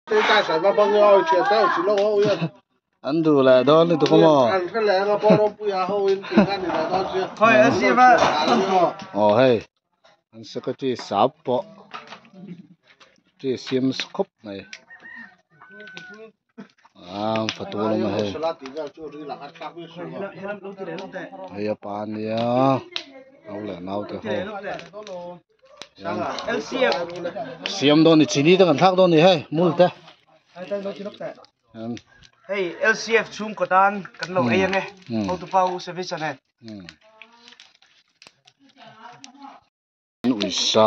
这干什么朋友？现在去弄后院。anh đủ lại đó nữa không mà ăn cái lẽ nó bao đâu bây giờ hậu院平安的来到这。thôi anh xem á. ồ hay anh sẽ có cái sáp bộ cái xiêm scoop này phát đồ mà hay hay pan đi à nào là nào thì hồ xiêm đó thì chỉ đi được thác đó thì hay mua được hey LCF chung ko tan kan lo ayan eh auto pau service này ui sa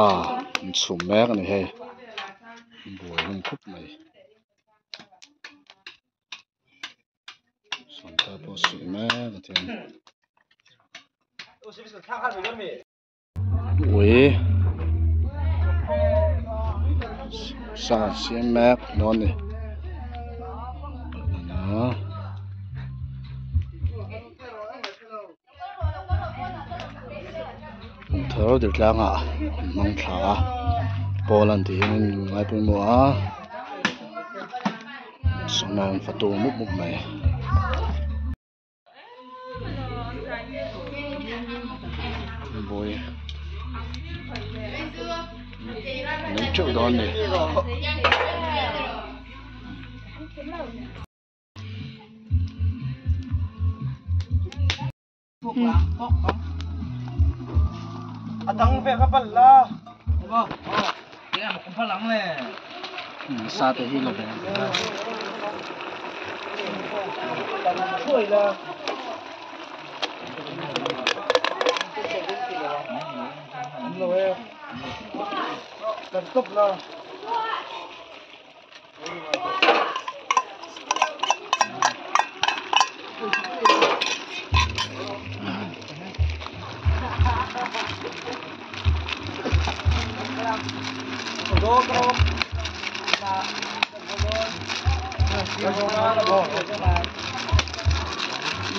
chum mek này hay buổi hôm khúc này son ta po su mek thì ui sa xiêm mek đó này đó thở được lang à mong thả Poland thì mình ngay bên mua xong rồi phát đồ múc múc này bôi những chỗ đó này atang ve kapal la ba kaya mo kumpal lang le sa te hi lo be thôi là rồi cần tốc là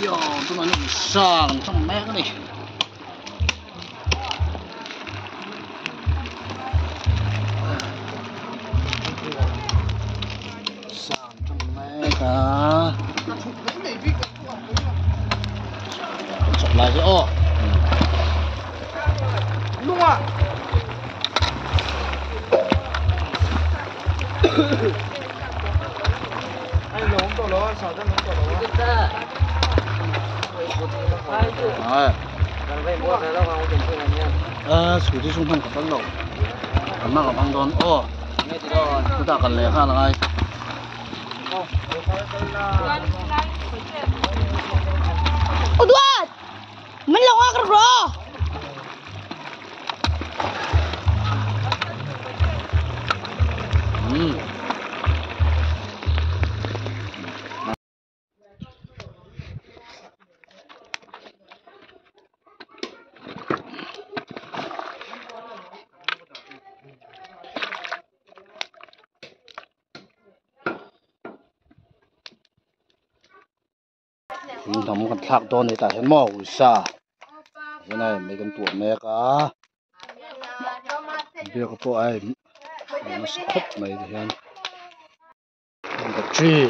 yo tụi nó sang trong mẹ cái này sang trong mẹ cả chọc lại chứ ô đúng à anh lốm tổ lố sao ra lốm tổ lố xử lý xung quanh của tấn lầu cảm ơn các bạn đón ô chúng ta cần lẽ ha là ai ô đuat mình lâu quá rồi mình thầm con thác đó này tại hiện mỏ ui sa cái này mấy con tuổi mẹ cả việc của tôi ai nó sẽ khóc này thì hiện mình có chi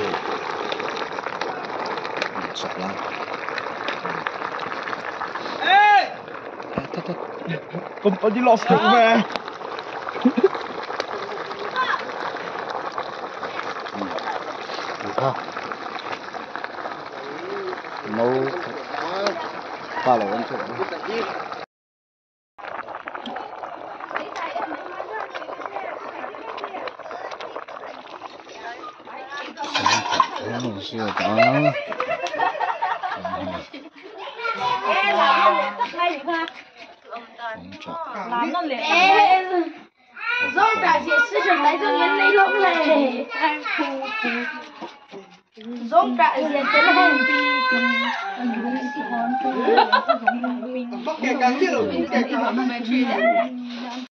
sọc lắm con đi lọt thử về được ha nấu pha lẩu ăn trộn nó xưa đó làm nó liền dâu cả gì sư trưởng đấy tôi nhấn lấy lông này dâu cả gì tên là Bắc kể càng biết rồi, kể càng